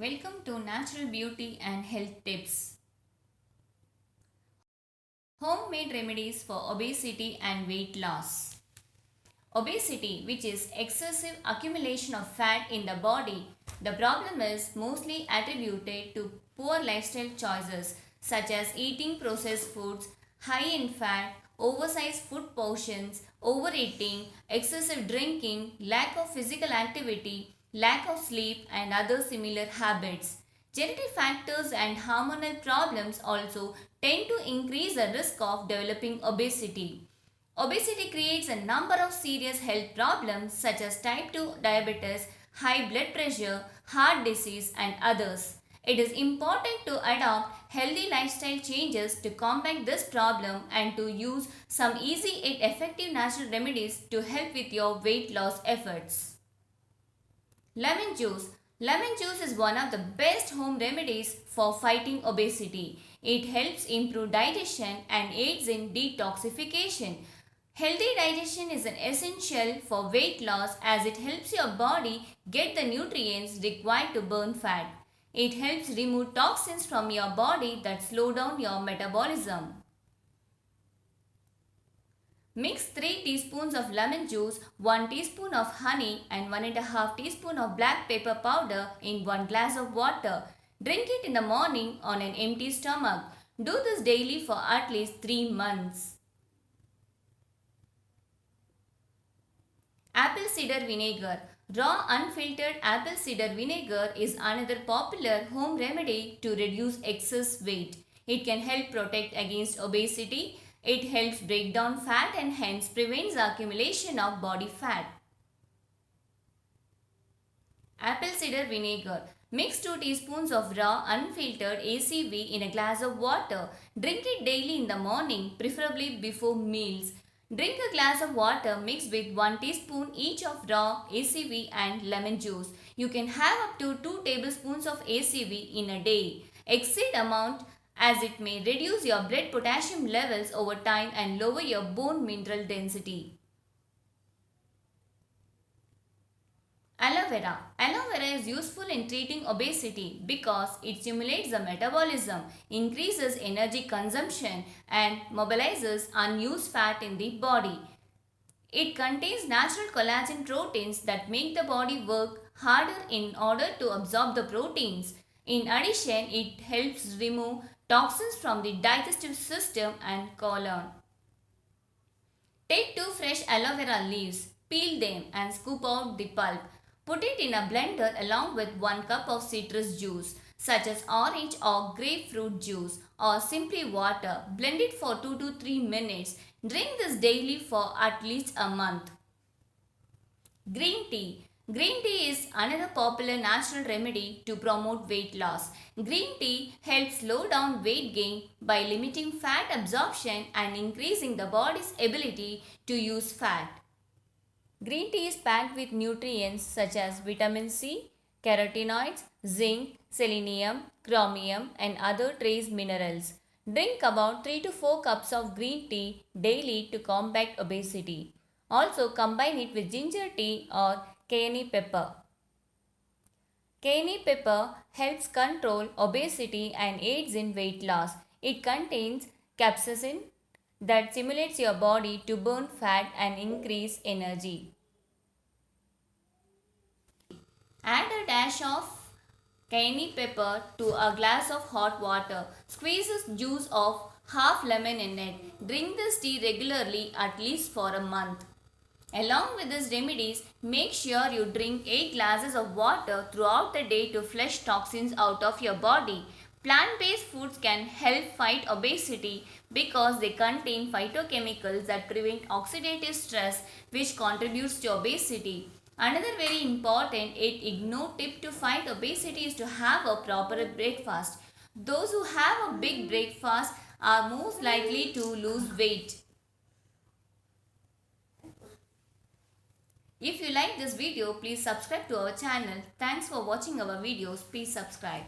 Welcome to Natural Beauty and Health Tips. Homemade remedies for obesity and weight loss. Obesity, which is excessive accumulation of fat in the body, the problem is mostly attributed to poor lifestyle choices such as eating processed foods, high in fat, oversized food portions, overeating, excessive drinking, lack of physical activity, lack of sleep, and other similar habits. Genetic factors and hormonal problems also tend to increase the risk of developing obesity. Obesity creates a number of serious health problems such as type 2 diabetes, high blood pressure, heart disease, and others. It is important to adopt healthy lifestyle changes to combat this problem and to use some easy yet effective natural remedies to help with your weight loss efforts. Lemon juice. Lemon juice is one of the best home remedies for fighting obesity. It helps improve digestion and aids in detoxification. Healthy digestion is an essential for weight loss as it helps your body get the nutrients required to burn fat. It helps remove toxins from your body that slow down your metabolism. Mix 3 teaspoons of lemon juice, 1 teaspoon of honey and 1.5 teaspoon of black pepper powder in 1 glass of water. Drink it in the morning on an empty stomach. Do this daily for at least 3 months. Apple cider vinegar. Raw unfiltered apple cider vinegar is another popular home remedy to reduce excess weight. It can help protect against obesity. It helps break down fat and hence prevents the accumulation of body fat. Apple cider vinegar. Mix 2 teaspoons of raw unfiltered ACV in a glass of water. Drink it daily in the morning, preferably before meals. Drink a glass of water mixed with 1 teaspoon each of raw ACV and lemon juice. You can have up to 2 tablespoons of ACV in a day. Exceed amount as it may reduce your blood potassium levels over time and lower your bone mineral density. Aloe vera. Aloe vera is useful in treating obesity because it stimulates the metabolism, increases energy consumption and mobilizes unused fat in the body. It contains natural collagen proteins that make the body work harder in order to absorb the proteins. In addition, it helps remove toxins from the digestive system and colon. Take 2 fresh aloe vera leaves, peel them and scoop out the pulp. Put it in a blender along with 1 cup of citrus juice such as orange or grapefruit juice or simply water. Blend it for 2 to 3 minutes. Drink this daily for at least a month. Green tea. Green tea is another popular natural remedy to promote weight loss. Green tea helps slow down weight gain by limiting fat absorption and increasing the body's ability to use fat. Green tea is packed with nutrients such as vitamin C, carotenoids, zinc, selenium, chromium and other trace minerals. Drink about 3 to 4 cups of green tea daily to combat obesity. Also combine it with ginger tea or cayenne pepper. Cayenne pepper helps control obesity and aids in weight loss. It contains capsaicin that stimulates your body to burn fat and increase energy. Add a dash of cayenne pepper to a glass of hot water. Squeeze the juice of half lemon in it. Drink this tea regularly at least for a month. Along with these remedies, make sure you drink 8 glasses of water throughout the day to flush toxins out of your body. Plant-based foods can help fight obesity because they contain phytochemicals that prevent oxidative stress which contributes to obesity. Another very important yet ignored tip to fight obesity is to have a proper breakfast. Those who have a big breakfast are most likely to lose weight. If you like this video, please subscribe to our channel. Thanks for watching our videos. Please subscribe.